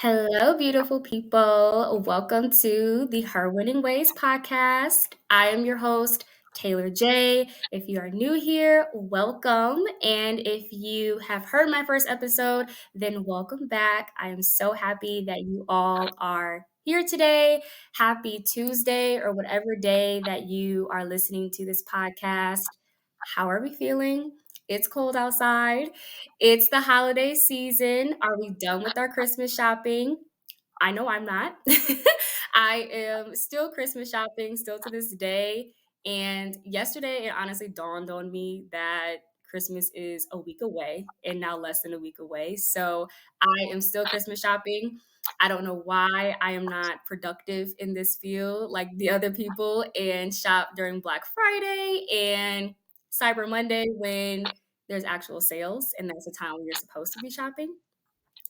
Hello, beautiful people. Welcome to the Her Winning Ways podcast. I am your host, Taylor J. If you are new here, welcome. And if you have heard my first episode, then welcome back. I am so happy that you all are here today. Happy Tuesday or whatever day that you are listening to this podcast. How are we feeling? It's cold outside. It's the holiday season. Are we done with our Christmas shopping? I know I'm not. I am still Christmas shopping, still to this day. And yesterday, it honestly dawned on me that Christmas is a week away and now less than a week away. So I am still Christmas shopping. I don't know why I am not productive in this field like the other people and shop during Black Friday and Cyber Monday when there's actual sales and that's the time when you're supposed to be shopping.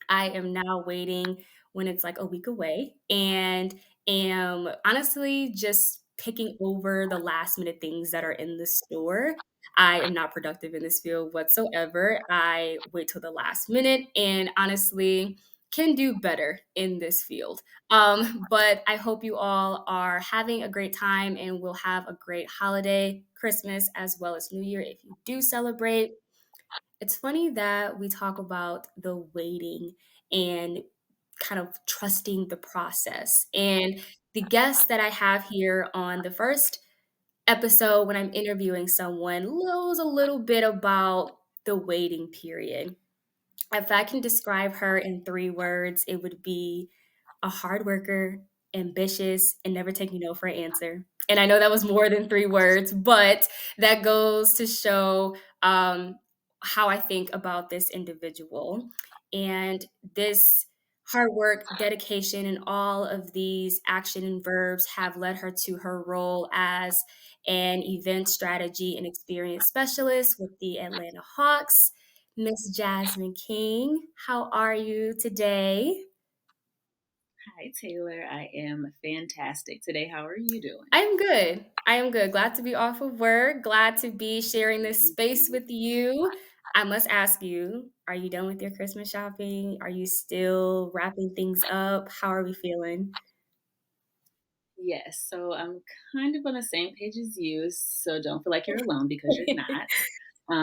I am now waiting when it's like a week away and am honestly just picking over the last minute things that are in the store. I am not productive in this field whatsoever. I wait till the last minute and honestly can do better in this field. But I hope you all are having a great time and will have a great holiday, Christmas, as well as New Year if you do celebrate. It's funny that we talk about the waiting and kind of trusting the process. And the guest that I have here on the first episode when I'm interviewing someone knows a little bit about the waiting period. If I can describe her in three words, it would be a hard worker, ambitious, and never taking no for an answer. And I know that was more than three words, but that goes to show how I think about this individual. And this hard work, dedication, and all of these action and verbs have led her to her role as an event strategy and experience specialist with the Atlanta Hawks. Miss Jazmine King, how are you today? Hi, Taylor. I am fantastic today. How are you doing? I am good. I am good. Glad to be off of work. Glad to be sharing this space with you. I must ask you, are you done with your Christmas shopping? Are you still wrapping things up? How are we feeling? Yes, so I'm kind of on the same page as you, so don't feel like you're alone because you're not. I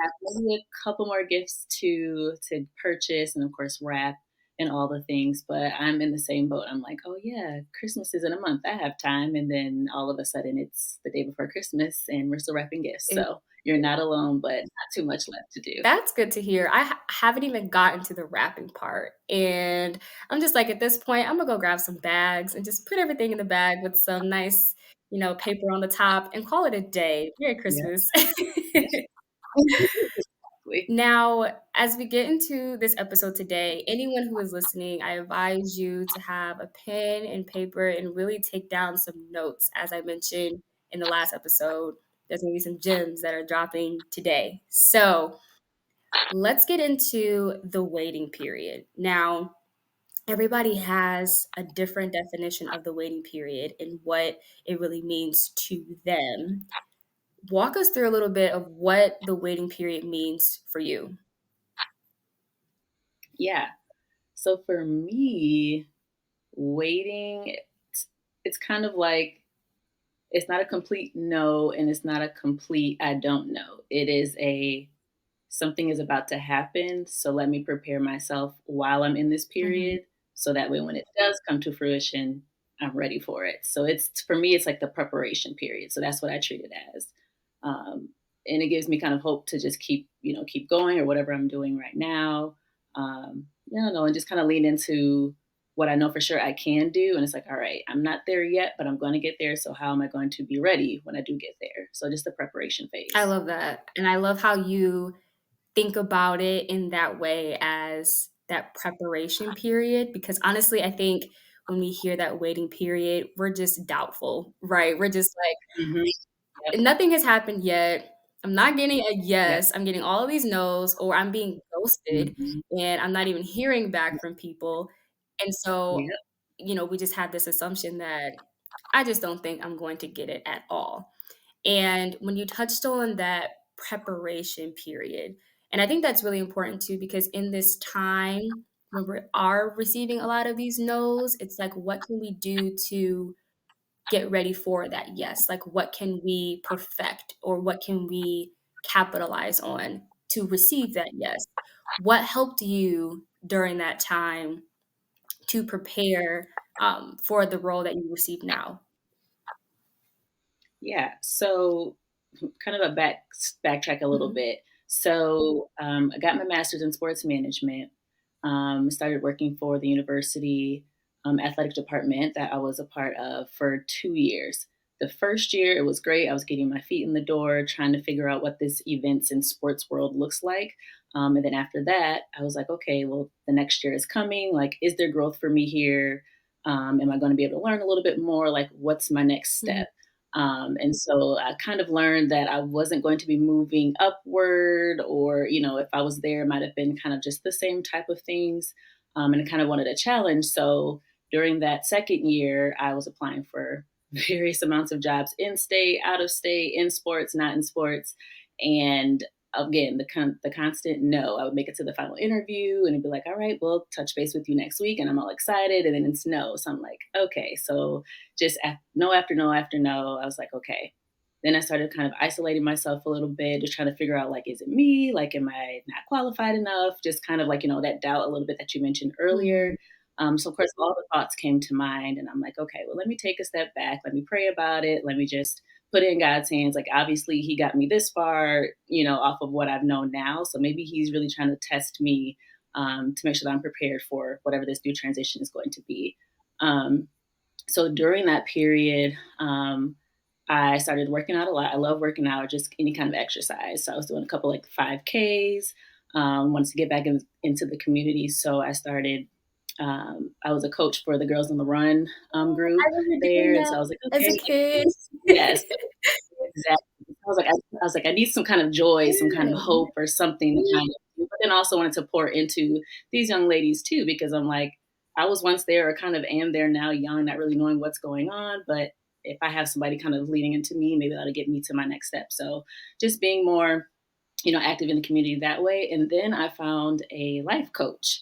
have maybe a couple more gifts to purchase and of course wrap and all the things, but I'm in the same boat. I'm like, oh yeah, Christmas is in a month. I have time, and then all of a sudden it's the day before Christmas and we're still wrapping gifts. So you're not alone, but not too much left to do. That's good to hear. I haven't even gotten to the wrapping part, and I'm just like, at this point, I'm gonna go grab some bags and just put everything in the bag with some nice, paper on the top and call it a day. Merry Yeah. Christmas. Yes. Exactly. Now, as we get into this episode today, anyone who is listening, I advise you to have a pen and paper and really take down some notes. As I mentioned in the last episode, there's gonna be some gems that are dropping today. So, let's get into the waiting period. Now, everybody has a different definition of the waiting period and what it really means to them. Walk us through a little bit of what the waiting period means for you. Yeah. So for me, waiting, it's kind of like it's not a complete no and it's not a complete I don't know. It is a something is about to happen, so let me prepare myself while I'm in this Mhm. period so that way when it does come to fruition, I'm ready for it. So it's for me it's like the preparation period. So that's what I treat it as. And it gives me kind of hope to just keep going or whatever I'm doing right now. I don't know, and just kind of lean into what I know for sure I can do. And it's like, all right, I'm not there yet, but I'm going to get there. So how am I going to be ready when I do get there? So just the preparation I phase. love that, and I love how you think about it in that way as that preparation period, because honestly, I think when we hear that waiting period, we're just doubtful, right? We're just like, Hmm. Yep. nothing has happened yet. I'm not getting a Yep. yes. I'm getting all of these no's, or I'm being ghosted Hmm. and I'm not even hearing back from people. And so, Yep. we just have this assumption that I just don't think I'm going to get it at all. And when you touched on that preparation period, and I think that's really important too, because in this time when we are receiving a lot of these no's, it's like, what can we do to get ready for that yes? Like, what can we perfect or what can we capitalize on to receive that yes? What helped you during that time to prepare for the role that you receive now? Yeah. So kind of a backtrack a little Mhm. bit. So I got my master's in sports management. Started working for the university athletic department that I was a part of for 2 years. The first year, it was great. I was getting my feet in the door, trying to figure out what this events and sports world looks like. And then after that, I was like, okay, well, the next year is coming. Like, is there growth for me here? Am I going to be able to learn a little bit more? Like, what's my next Mhm. step? And so I kind of learned that I wasn't going to be moving upward, or, if I was there, it might have been kind of just the same type of things. And I kind of wanted a challenge. So during that second year, I was applying for various amounts of jobs in state, out of state, in sports, not in sports. And again, the constant no. I would make it to the final interview and it'd be like, all right, we'll touch base with you next week. And I'm all excited. And then it's no. So I'm like, okay. So just no after no after no. I was like, okay. Then I started kind of isolating myself a little bit, just trying to figure out, like, is it me? Like, am I not qualified enough? Just kind of like, that doubt a little bit that you mentioned Mhm. earlier. So of course, all the thoughts came to mind, and I'm like, okay, well, let me take a step back. Let me pray about it. Let me just put it in God's hands. Like, obviously, He got me this far, off of what I've known now. So maybe He's really trying to test me to make sure that I'm prepared for whatever this new transition is going to be. Um, so during that period, I started working out a lot. I love working out, just any kind of exercise. So I was doing a couple like 5Ks, wanted to get back into the community. So I started, I was a coach for the Girls on the Run I group remember doing there. And so I that was like, as okay, a kid. yes, exactly. I was like, I need some kind of joy, some kind of Yeah. hope or something to kind of, but then also wanted to pour into these young ladies too, because I'm like, I was once there or kind of am there now, young, not really knowing what's going on. But if I have somebody kind of leading into me, maybe that'll get me to my next step. So just being more, active in the community that way. And then I found a life coach.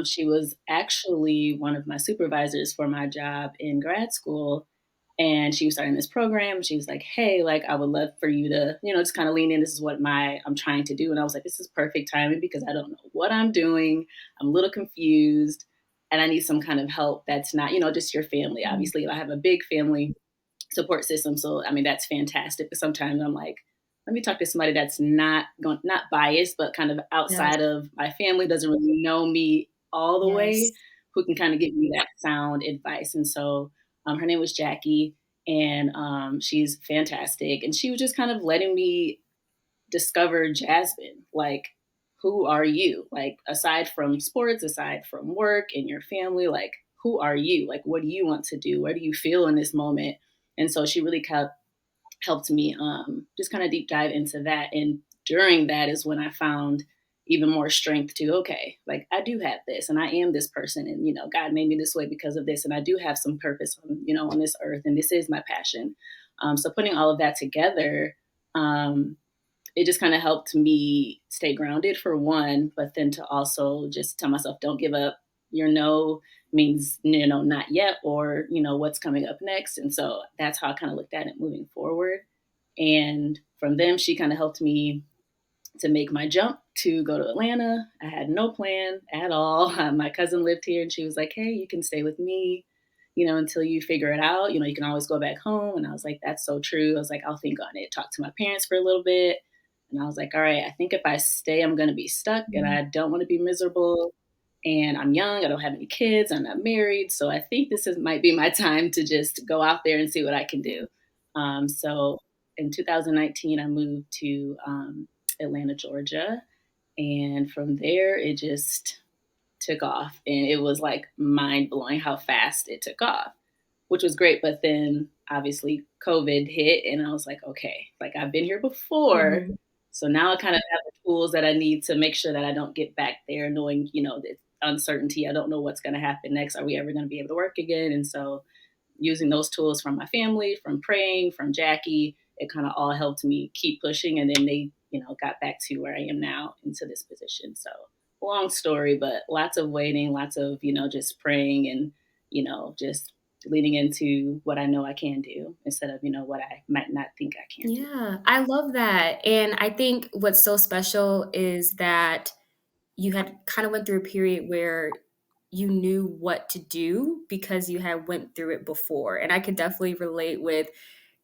She was actually one of my supervisors for my job in grad school. And she was starting this program. She was like, hey, like, I would love for you to, just kind of lean in. This is what I'm trying to do. And I was like, this is perfect timing because I don't know what I'm doing. I'm a little confused and I need some kind of help that's not, just your family. Mhm. Obviously, I have a big family support system. So I mean that's fantastic. But sometimes I'm like, let me talk to somebody that's not biased, but kind of Yes. outside of my family, doesn't really know me all the way, Yes. who can kind of give me that sound advice. And so her name was Jackie, and she's fantastic. And she was just kind of letting me discover Jazmine. Like, who are you? Like, aside from sports, aside from work and your family, like, who are you? Like, what do you want to do? Where do you feel in this moment? And so she really helped me just kind of deep dive into that. And during that is when I found even more strength to, okay, like, I do have this and I am this person. And, God made me this way because of this. And I do have some purpose on this earth. And this is my passion. So putting all of that together, um, it just kind of helped me stay grounded for one, but then to also just tell myself, don't give up. Your no means, not yet, or, what's coming up next. And so that's how I kind of looked at it moving forward. And from them, she kind of helped me to make my jump to go to Atlanta. I had no plan at all. My cousin lived here and she was like, hey, you can stay with me, until you figure it out. You can always go back home. And I was like, that's so true. I was like, I'll think on it. Talk to my parents for a little bit. And I was like, all right, I think if I stay, I'm going to be stuck and Mhm. I don't want to be miserable. And I'm young. I don't have any kids. I'm not married. So I think might be my time to just go out there and see what I can do. So in 2019, I moved to Atlanta, Georgia. And from there, it just took off. And it was like mind blowing how fast it took off, which was great. But then obviously COVID hit, and I was like, okay, like, I've been here before. Mhm. So now I kind of have the tools that I need to make sure that I don't get back there knowing, the uncertainty. I don't know what's going to happen next. Are we ever going to be able to work again? And so using those tools from my family, from praying, from Jackie, it kind of all helped me keep pushing. And then they, got back to where I am now into this position. So long story, but lots of waiting, lots of, just praying and, just leaning into what I know I can do instead of, what I might not think I can do. Yeah, I love that, and I think what's so special is that you had kinda went through a period where you knew what to do because you had went through it before, and I could definitely relate with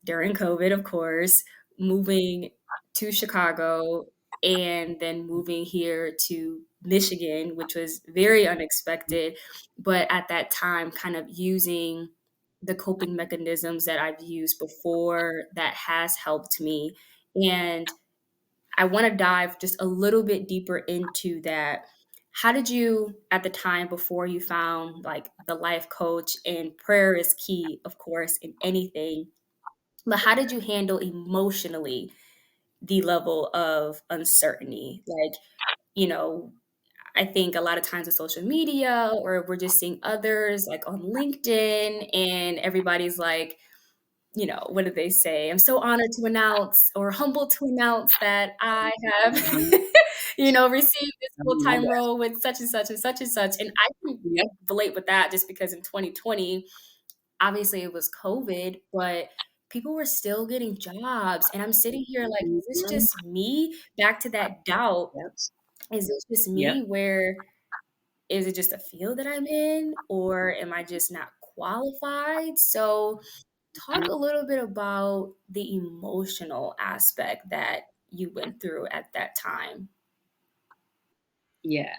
during COVID, of course, moving to Chicago and then moving here to Michigan, which was very unexpected, but at that time, kind of using the coping mechanisms that I've used before that has helped me, and I wanna dive just a little bit deeper into that. How did you, at the time before you found, like, the life coach, and prayer is key, of course, in anything, but how did you handle emotionally the level of uncertainty? Like, you know, I think a lot of times with social media or we're just seeing others like on LinkedIn and everybody's like, what do they say? I'm so honored to announce or humbled to announce that I have, Mhm. received this I'm on full-time that. role with such and such and such and such. And I can Yep. relate with that just because in 2020, obviously it was COVID, but people were still getting jobs. And I'm sitting here like, is this Mhm. just me? Back to that doubt. Yep. Is this just Yep. me where is it just a field that I'm in or am I just not qualified? So talk a little bit about the emotional aspect that you went through at that time. Yeah.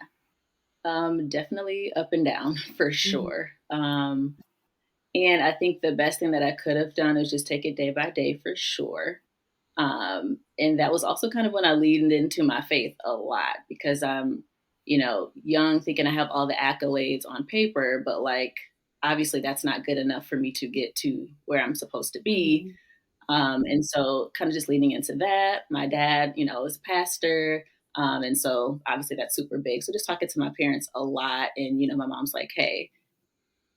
Definitely up and down for Mhm, sure. And I think the best thing that I could have done is just take it day by day for sure. And that was also kind of when I leaned into my faith a lot because I'm, young, thinking I have all the accolades on paper, but like obviously that's not good enough for me to get to where I'm supposed to be. mhm. And so kind of just leaning into that. My dad, is a pastor. And so obviously that's super big. So just talking to my parents a lot. And, my mom's like, hey,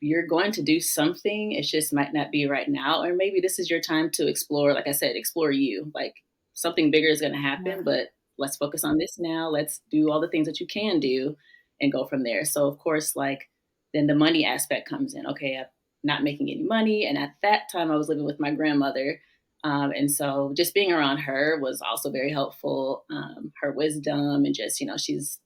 you're going to do something. It just might not be right now. Or maybe this is your time to explore, like I said, explore you. Like something bigger is going to Yeah, happen, but let's focus on this now. Let's do all the things that you can do and go from there. So, of course, like then the money aspect comes in. Okay, I'm not making any money. And at that time, I was living with my grandmother. And so just being around her was also very helpful. Her wisdom and just, she's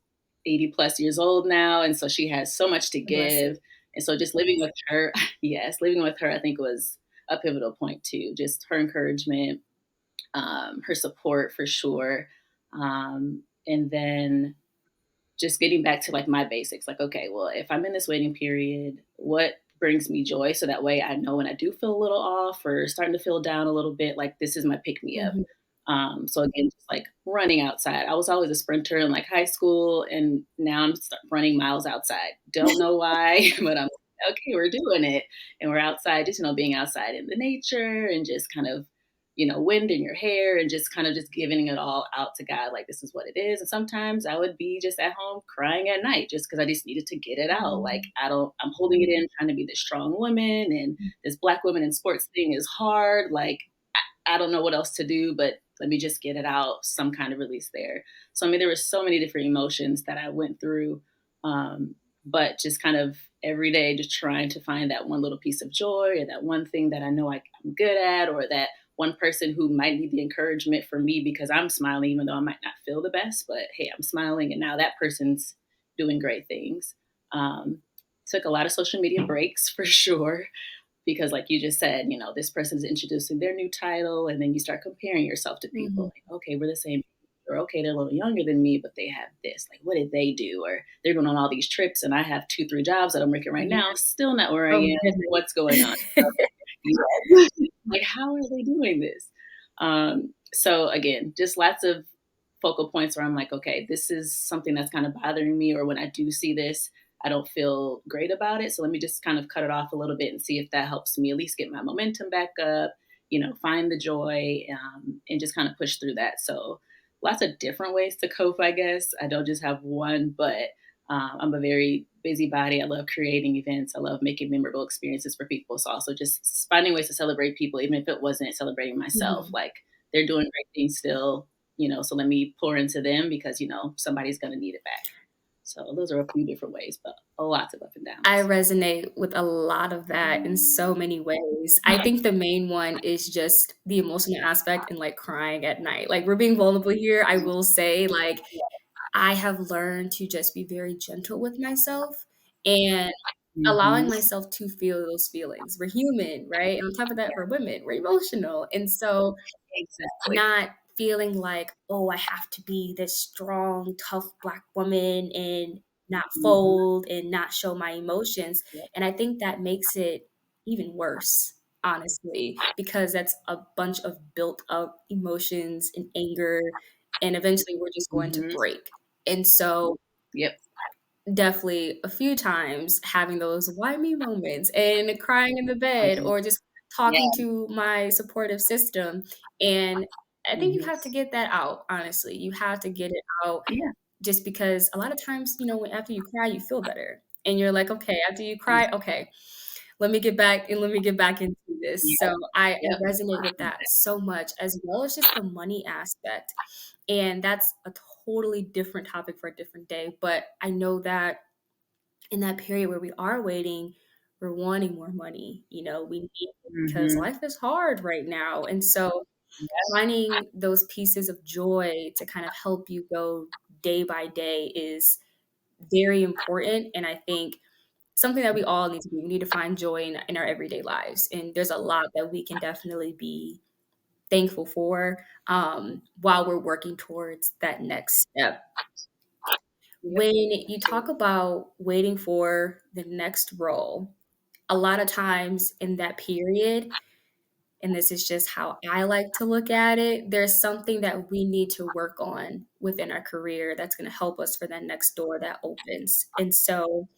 80 plus years old now. And so she has so much to a blessing. give and so just living with her, yes, living with her, I think was a pivotal point too. Just her encouragement, her support for sure. And then just getting back to like my basics, like, okay, well, if I'm in this waiting period, what brings me joy? So that way I know when I do feel a little off or starting to feel down a little bit, like this is my pick me up. Mhm. So again, just like running outside. I was always a sprinter in like high school, and now I'm running miles outside. Don't know why, but I'm like, okay. We're doing it, and we're outside. Just being outside in the nature and just kind of wind in your hair and just kind of just giving it all out to God, like this is what it is. And sometimes I would be just at home crying at night just because I just needed to get it out. Like Mhm. I'm holding it in, trying to be this strong woman, and this Black woman in sports thing is hard. Like I don't know what else to do, but let me just get it out, some kind of release there. So, I mean, there were so many different emotions that I went through, but just kind of every day, just trying to find that one little piece of joy or that one thing that I know I'm good at, or that one person who might need the encouragement for me because I'm smiling, even though I might not feel the best, but hey, I'm smiling and now that person's doing great things. Um, took a lot of social media breaks for sure because like you just said, this person's introducing their new title and then you start comparing yourself to people Mhm. like, okay, we're the same, or okay, they're a little younger than me, but they have this, like, what did they do? Or they're going on all these trips and I have 2 3 jobs that I'm working right Yeah. now, still not where I Oh, am. What's going on? goodness. Yeah. Like, how are they doing this? So again, just lots of focal points where I'm like, okay, this is something that's kind of bothering me, or when I do see this, I don't feel great about it. So let me just kind of cut it off a little bit and see if that helps me at least get my momentum back up, find the joy, and just kind of push through that. So lots of different ways to cope, I guess. I don't just have one, but I'm a very busybody. I love creating events. I love making memorable experiences for people. So also just finding ways to celebrate people, even if it wasn't celebrating myself. Mhm. Like they're doing great things still, so let me pour into them because, somebody's going to need it back. So those are a few different ways, but lots of up and I downs. resonate with a lot of that in so many ways. I think the main one is just the emotional aspect and, like, crying at night. Like, we're being vulnerable here, I will say, like, I have learned to just be very gentle with myself and allowing Mhm. myself to feel those feelings. We're human, right? And on top of that, we're women, we're emotional, and so Exactly. not feeling like, "Oh, I have to be this strong, tough Black woman and not Mhm. fold and not show my emotions," Yep. and I think that makes it even worse, honestly, because that's a bunch of built up emotions and anger, and eventually we're just going to Mhm. break, and so Yep. definitely a few times having those "why me" moments and crying in the bed Mhm. or just Yeah. talking to my supportive system, and I think you Mhm. have to get that out, honestly. You have to get it out Yeah. just because a lot of times, when after you cry, you feel better, and you're like, "Okay, after you cry, Ex okay, let me get back into this." So Yep. I Yep. resonate with that Exactly. so much, as well as just the money aspect, and that's a totally different topic for a different day, but I know that in that period where we are waiting, we're wanting more money. We need it because Mhm. life is hard right now. And so Yep. finding those pieces of joy to kind of help you go day by day is very important. And I think something that we all need to do. We need to find joy in our everyday lives. And there's a lot that we can definitely be thankful for while we're working towards that next step. Yep. When you talk about waiting for the next role, a lot of times in that period, and this is just how I like to look at it, there's something that we need to work on within our career that's going to help us for that next door that opens. And so,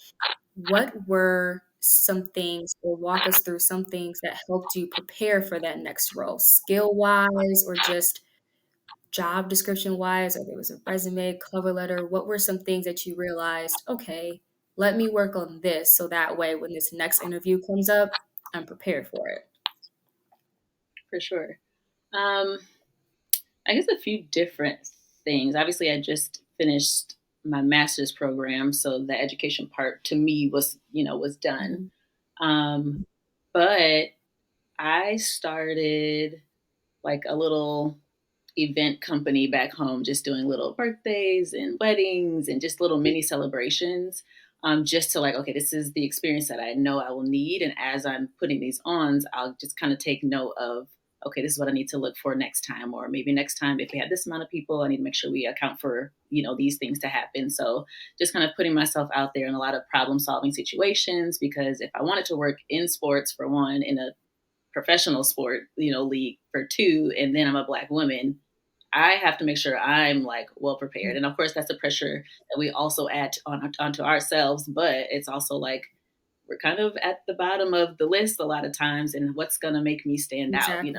what were some things, or walk us through some things that helped you prepare for that next role, skill wise, or just job description wise, or there was a resume, cover letter? What were some things that you realized, okay, let me work on this so that way when this next interview comes up, I'm prepared for it? For sure. Um, I guess a few different things. Obviously, I just finished my master's program, so the education part to me was done. Mhm. Um, but I started like a little event company back home, just doing little birthdays and weddings and just little mini celebrations. Just to like, okay, this is the experience that I know I will need. And as I'm putting these on, I'll just kind of take note of, okay, this is what I need to look for next time. Or maybe next time, if we have this amount of people, I need to make sure we account for, these things to happen. So just kind of putting myself out there in a lot of problem solving situations, because if I wanted to work in sports for one, in a professional sport, league for two, and then I'm a Black woman, I have to make sure I'm like well prepared. And of course, that's a pressure that we also add onto ourselves. But it's also like we're kind of at the bottom of the list a lot of times, and what's going to make me stand out. Exactly.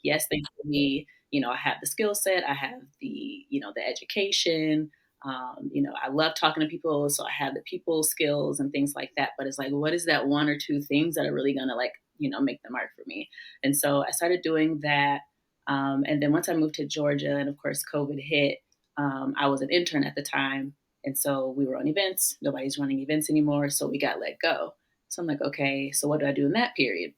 Yes, thankfully, I have the skill set, I have the education. I love talking to people, so I have the people skills and things like that. But it's like, what is that one or two things that are really going to like make the mark for me? And so I started doing that. And then once I moved to Georgia, and of course COVID hit, I was an intern at the time, and so we were on events. Nobody's running events anymore, so we got let go. So I'm like, okay, so what do I do in that period?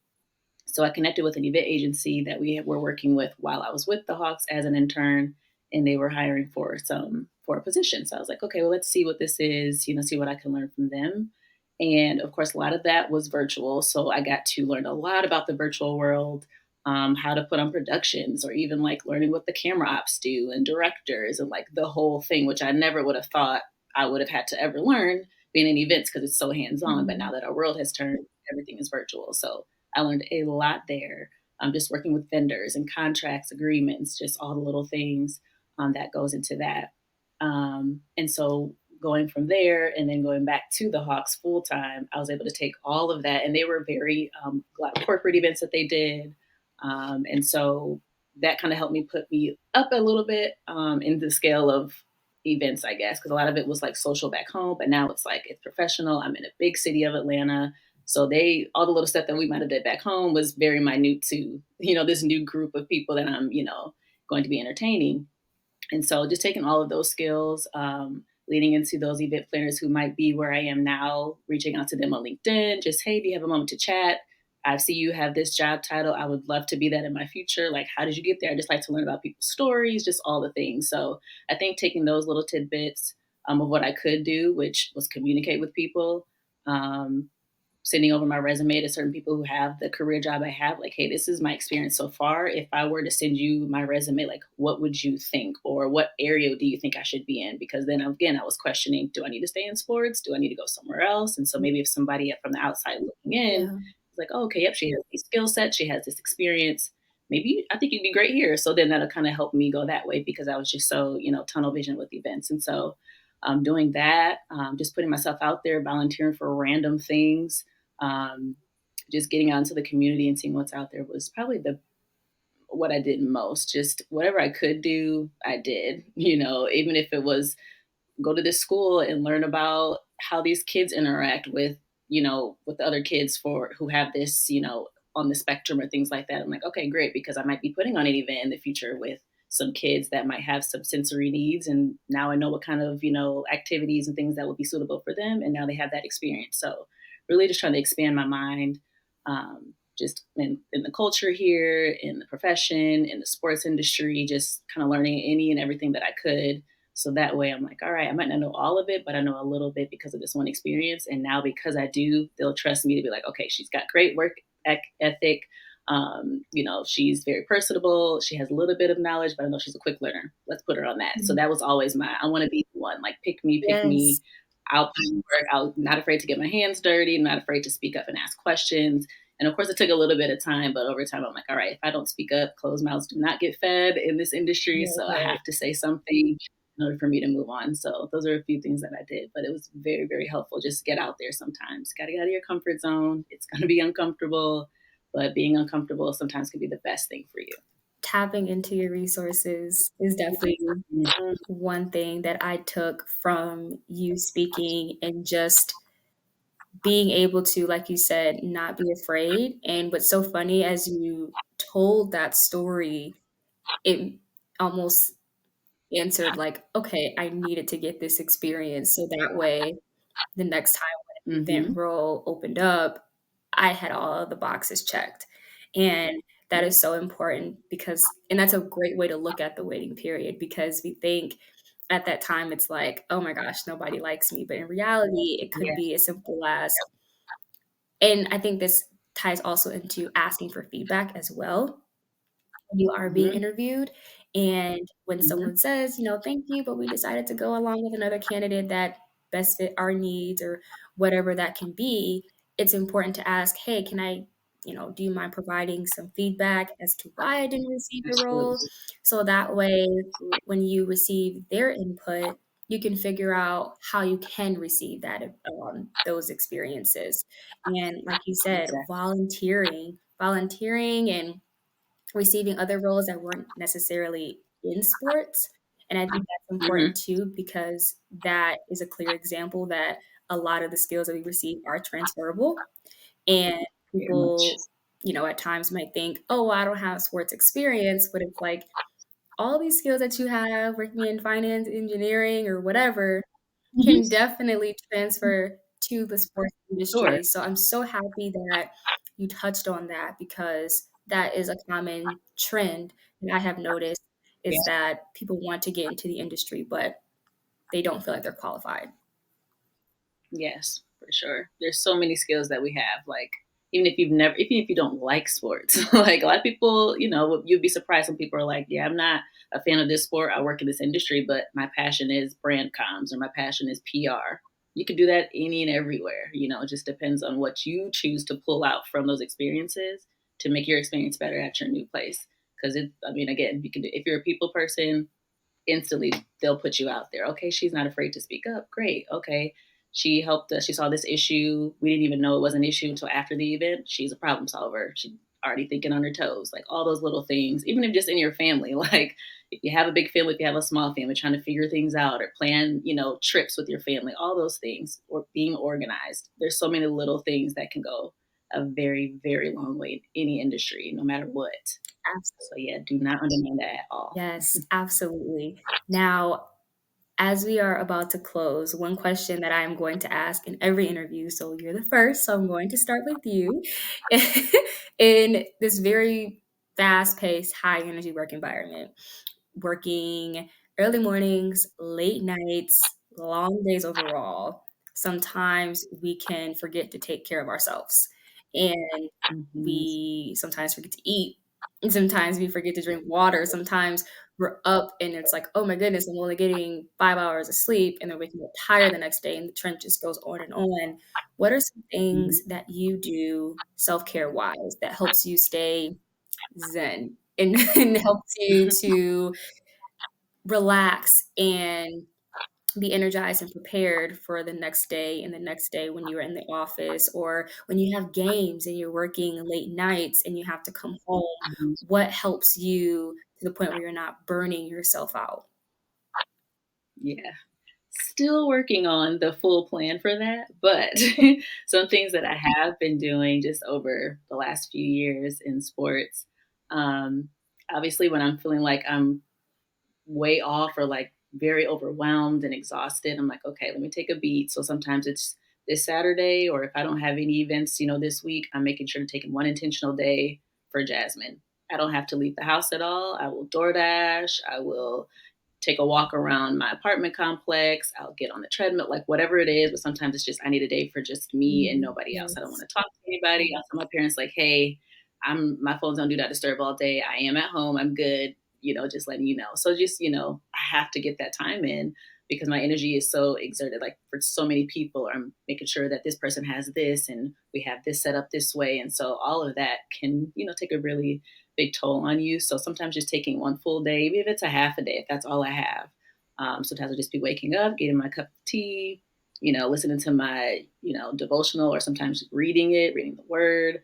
So I connected with an event agency that we were working with while I was with the Hawks as an intern, and they were hiring for a position. So I was like, okay, well, let's see what this is. See what I can learn from them. And of course, a lot of that was virtual, so I got to learn a lot about the virtual world, how to put on productions, or even like learning what the camera ops do and directors and like the whole thing, which I never would have thought I would have had to ever learn being in events because it's so hands on. But now Mhm. that our world has turned, everything is virtual. So I learned a lot there. Just working with vendors and contracts, agreements, just all the little things that goes into that. And so going from there and then going back to the Hawks full time, I was able to take all of that, and they were very a lot of corporate events that they did, and so that kind of helped me put me up a little bit in the scale of events, I guess, because a lot of it was like social back home, but now it's like it's professional. I'm in a big city of Atlanta, so they all the little stuff that we might have did back home was very minute to this new group of people that I'm going to be entertaining. And so just taking all of those skills, leading into those event planners who might be where I am now, reaching out to them on LinkedIn, just, hey, do you have a moment to chat? I see you have this job title. I would love to be that in my future. Like, how did you get there? I just like to learn about people's stories, just all the things. So I think taking those little tidbits of what I could do, which was communicate with people, um, sending over my resume to certain people who have the career job I have, like, hey, this is my experience so far. If I were to send you my resume, like, what would you think? Or what area do you think I should be in? Because then again, I was questioning, do I need to stay in sports? Do I need to go somewhere else? And so maybe if somebody from the outside looking in Yeah. is like, oh, okay, yep, she has these skill sets, she has this experience. Maybe I think you'd be great here. So then that'll kind of help me go that way because I was just so, tunnel vision with events. And so doing that, just putting myself out there, volunteering for random things, um, just getting out into the community and seeing what's out there was probably the what I did most. Just whatever I could do, I did. Even if it was go to this school and learn about how these kids interact with other kids for who have this, on the spectrum or things like that. I'm like, okay, great, because I might be putting on an event in the future with some kids that might have some sensory needs. And now I know what kind of, activities and things that would be suitable for them. And now they have that experience. So really just trying to expand my mind, just in the culture here, in the profession, in the sports industry, just kind of learning any and everything that I could, so that way I'm like, all right, I might not know all of it, but I know a little bit because of this one experience. And now because I do, they'll trust me to be like, okay, she's got great work ethic. She's very personable. She has a little bit of knowledge, but I know she's a quick learner. Let's put her on that. So Mhm. that was always I want to be the one, like, pick me, pick Yes. me. I'll put in work. I'm not afraid to get my hands dirty, not afraid to speak up and ask questions. And of course, it took a little bit of time, but over time, I'm like, all right, if I don't speak up, closed mouths do not get fed in this industry. Right, So I right. have to say something in order for me to move on. So those are a few things that I did, but it was very, very helpful. Just get out there sometimes. Got to get out of your comfort zone. It's going to be uncomfortable, but being uncomfortable sometimes can be the best thing for you. Tapping into your resources is definitely Mhm. one thing that I took from you speaking, and just being able to, like you said, not be afraid. And what's so funny, as you told that story, it almost answered like, okay, I needed to get this experience so that way the next time when an event Mhm. role opened up, I had all of the boxes checked. And that Yeah. is so important because, and that's a great way to look at the waiting period, because we think at that time it's like, oh my gosh, nobody likes me. But in reality, it could Yeah. be as simple as, and I think this ties also into asking for feedback as well. You are being Mhm. interviewed, and when Mhm. someone says, "Thank you, but we decided to go along with another candidate that best fit our needs," or whatever that can be, it's important to ask, "Hey, can I, do you mind providing some feedback as to why I didn't receive the role?" Absolutely. So that way, when you receive their input, you can figure out how you can receive those experiences. And like you said, Exactly. volunteering and receiving other roles that weren't necessarily in sports. And I think that's important Mhm. too, because that is a clear example that a lot of the skills that we receive are transferable. And Very much. people, at times might think, oh, well, I don't have sports experience, but it's like all these skills that you have working in finance, engineering, or whatever Mhm. can definitely transfer to the sports Sure. industry. So I'm so happy that you touched on that, because that is a common trend that I have noticed, Yeah. is that people want to get into the industry, but they don't feel like they're qualified. Yes, for sure. There's so many skills that we have. Like, even if you don't like sports, like, a lot of people, you'd be surprised when people are like, yeah, I'm not a fan of this sport. I work in this industry, but my passion is brand comms or my passion is PR. You can do that any and everywhere. It just depends on what you choose to pull out from those experiences to make your experience better at your new place. Because I mean, again, you can if you're a people person, instantly they'll put you out there. Okay, she's not afraid to speak up. Great. Okay. She helped us. She saw this issue. We didn't even know it was an issue until after the event. She's a problem solver. She's already thinking on her toes. Like, all those little things, even if just in your family, like, if you have a big family, if you have a small family, trying to figure things out or plan, trips with your family, all those things, or being organized. There's so many little things that can go a very, very long way in any industry, no matter what. So Absolutely. yeah, do not undermine that at all. Yes, absolutely. Now, as we are about to close, one question that I am going to ask in every interview, so you're the first, so I'm going to start with you. In this very fast-paced, high-energy work environment, working early mornings, late nights, long days overall, sometimes we can forget to take care of ourselves. And Mhm. we sometimes forget to eat. And sometimes we forget to drink water. Sometimes we're up and it's like, oh my goodness, I'm only getting 5 hours of sleep. And then waking up tired the next day and the trend just goes on and on. What are some Mhm. things that you do self care wise that helps you stay zen and, and helps you to relax and be energized and prepared for the next day and the next day when you're in the office or when you have games and you're working late nights and you have to come home? Mhm. What helps you to the point where you're not burning yourself out? Yeah. Still working on the full plan for that, but some things that I have been doing just over the last few years in sports. Um, Obviously, when I'm feeling like I'm way off or like very overwhelmed and exhausted, I'm like, okay, let me take a beat. So sometimes it's this Saturday, or if I don't have any events, this week, I'm making sure to take one intentional day for Jasmine. I don't have to leave the house at all. I will DoorDash. I will take a walk around my apartment complex. I'll get on the treadmill, like whatever it is. But sometimes it's just I need a day for just me and nobody else. I don't Yes. want to talk to anybody. I tell my parents like, hey, my phone's on do not disturb all day. I am at home. I'm good. Just letting you know. So just I have to get that time in because my energy is so exerted. Like for so many people, I'm making sure that this person has this and we have this set up this way. And so all of that can take a really big toll on you. So sometimes just taking one full day, even if it's a half a day, if that's all I have. Sometimes I'll just be waking up, getting my cup of tea, listening to my, devotional or sometimes reading the word.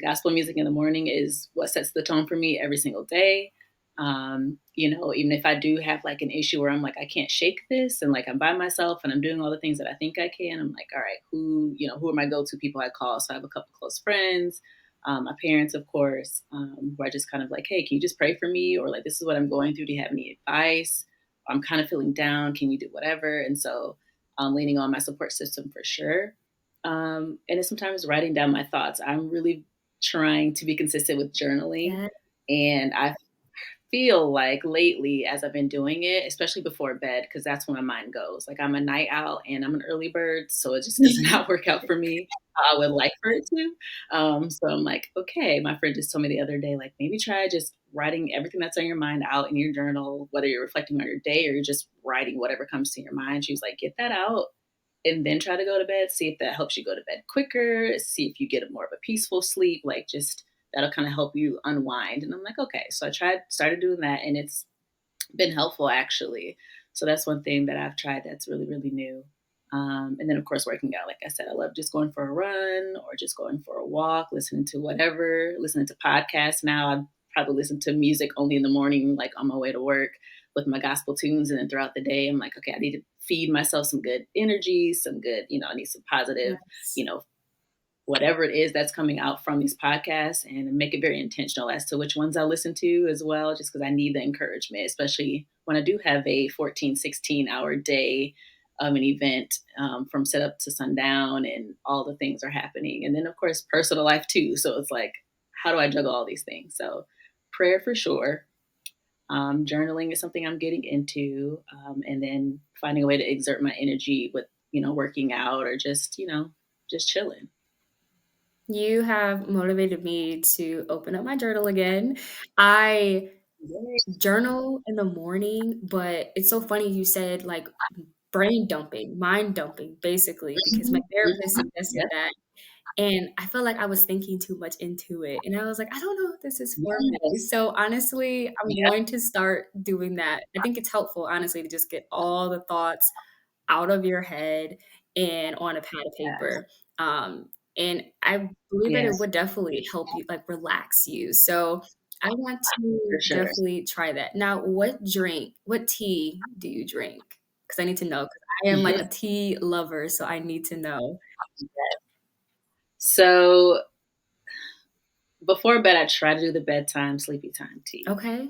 Gospel music in the morning is what sets the tone for me every single day. Even if I do have like an issue where I'm like, I can't shake this and like I'm by myself and I'm doing all the things that I think I can, I'm like, all right, who are my go-to people I call? So I have a couple close friends, my parents, of course, who I just kind of like, hey, can you just pray for me? Or like, this is what I'm going through. Do you have any advice? I'm kind of feeling down. Can you do whatever? And so I'm leaning on my support system for sure. And it's sometimes writing down my thoughts. I'm really trying to be consistent with journaling. Yeah. And I feel like lately, as I've been doing it, especially before bed, because that's where my mind goes. Like I'm a night owl and I'm an early bird, so it just does not work out for me. I would like for it to. So I'm like, okay. My friend just told me the other day, like maybe try just writing everything that's on your mind out in your journal, whether you're reflecting on your day or you're just writing whatever comes to your mind. She's like, get that out and then try to go to bed. See if that helps you go to bed quicker. See if you get more of a peaceful sleep. Like just that'll kind of help you unwind. And I'm like, okay. So started doing that, and it's been helpful actually. So that's one thing that I've tried that's really, really new. And then of course working out. Like I said, I love just going for a run or just going for a walk, listening to whatever, listening to podcasts. Now I probably listen to music only in the morning, like on my way to work with my gospel tunes. And then throughout the day, I'm like, okay, I need to feed myself some good energy, some good, I need some positive, Yes. you know, whatever it is that's coming out from these podcasts and make it very intentional as to which ones I listen to as well, just because I need the encouragement, especially when I do have a 14, 16-hour day of an event from setup to sundown and all the things are happening. And then, of course, personal life too. So it's like, how do I juggle all these things? So prayer for sure. Journaling is something I'm getting into. And then finding a way to exert my energy with, working out or just chilling. You have motivated me to open up my journal again. I Yay. journal in the morning, but it's so funny you said like brain dumping, mind dumping, basically, because my Mhm, therapist mhm. suggested Yep. that. And I felt like I was thinking too much into it. And I was like, I don't know if this is for me. Yes. So honestly, I'm Yep. going to start doing that. I think it's helpful, honestly, to just get all the thoughts out of your head and on a pad of Yes. paper. Um, and I believe that it Yes, would definitely help you, like relax you. So I want to for sure. definitely try that. Now, what tea do you drink? Because I need to know, because I am like a tea lover, so I need to know. So before bed, I try to do the bedtime, sleepy time tea. Okay.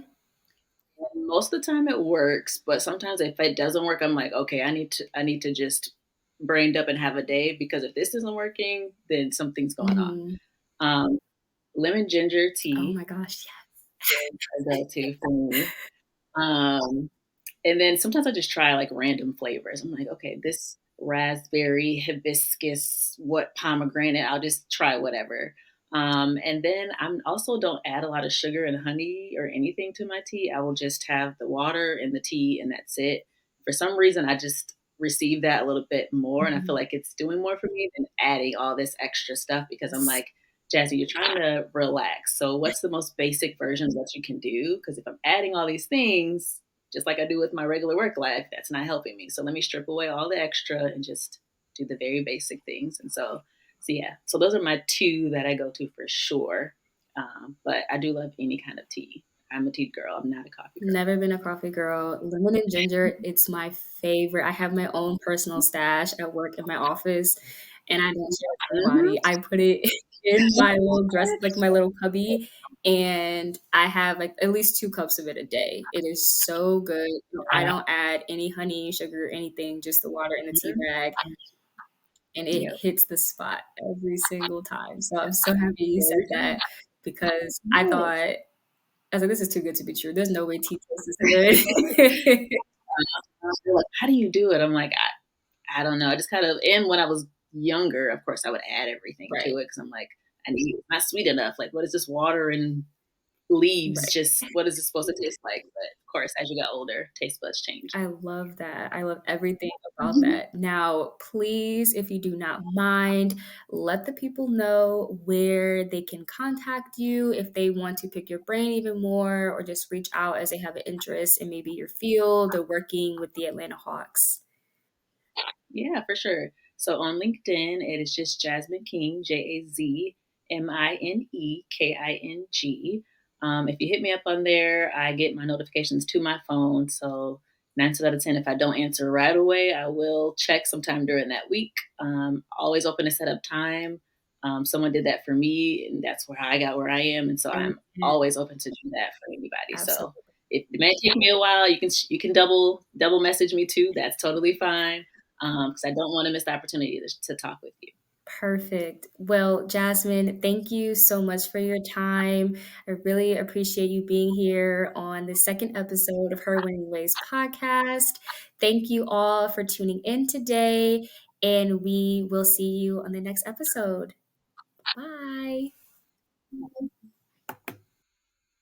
Most of the time it works, but sometimes if it doesn't work, I'm like, okay, I need to just brain up and have a day because if this isn't working, then something's going on. Mhm. Um, lemon ginger Oh tea my gosh, is a go-to for me. Um, and then sometimes I just try like random flavors. I'm like, okay, this raspberry, hibiscus, what pomegranate, I'll just try whatever. And then I'm also don't add a lot of sugar and honey or anything to my tea. I will just have the water and the tea and that's it. For some reason, I just receive that a little bit more and I feel Mhm. like it's doing more for me than adding all this extra stuff because I'm Yes. like, Jazzy, you're trying to relax. So what's the most basic version that you can do? Because if I'm adding all these things, just like I do with my regular work life, that's not helping me. So let me strip away all the extra and just do the very basic things. And so yeah, so those are my two that I go to for sure. But I do love any kind of tea. I'm a tea girl. I'm not a coffee girl. Never been a coffee girl. Lemon and ginger, it's my favorite. I have my own personal stash at work in my office, and I don't share it with Mhm. anybody. I put it in my little dress, like my little cubby, and I have like at least 2 cups of it a day. It is so good. I Uh, don't add any honey, sugar, anything, just the water and the tea mhm. bag, and it Yep. hits the spot every single time. So I'm so happy you said Every that time. because I Yes. thought I was like, "This is too good to be true. There's no way tea tastes this good." They're like, how do you do it? I'm like, I don't know. I just kind of, and when I was younger, of course, I would add everything to Right, it because I'm like, I need it's not sweet enough. Like, what is this water and leaves? right. Just what is it supposed to taste like? But of course, as you got older, taste buds change. I love that. I love everything about Mhm. that. Now, please, if you do not mind, let the people know where they can contact you if they want to pick your brain even more or just reach out as they have an interest in maybe your field or working with the Atlanta Hawks. Yeah, for sure. So on LinkedIn, it is just Jazmine King, JazmineKing. If you hit me up on there, I get my notifications to my phone. So 9 times out of 10, if I don't answer right away, I will check sometime during that week. Always open to set up time. Someone did that for me, and that's where I got where I am. And so I'm Amen. always open to do that for anybody. So Absolutely. it may take me a while. You can double message me too. That's totally fine because I don't want to miss the opportunity to talk with you. Perfect. Well, Jasmine, thank you so much for your time. I really appreciate you being here on the second episode of Her Winning Ways podcast. Thank you all for tuning in today, and we will see you on the next episode. Bye.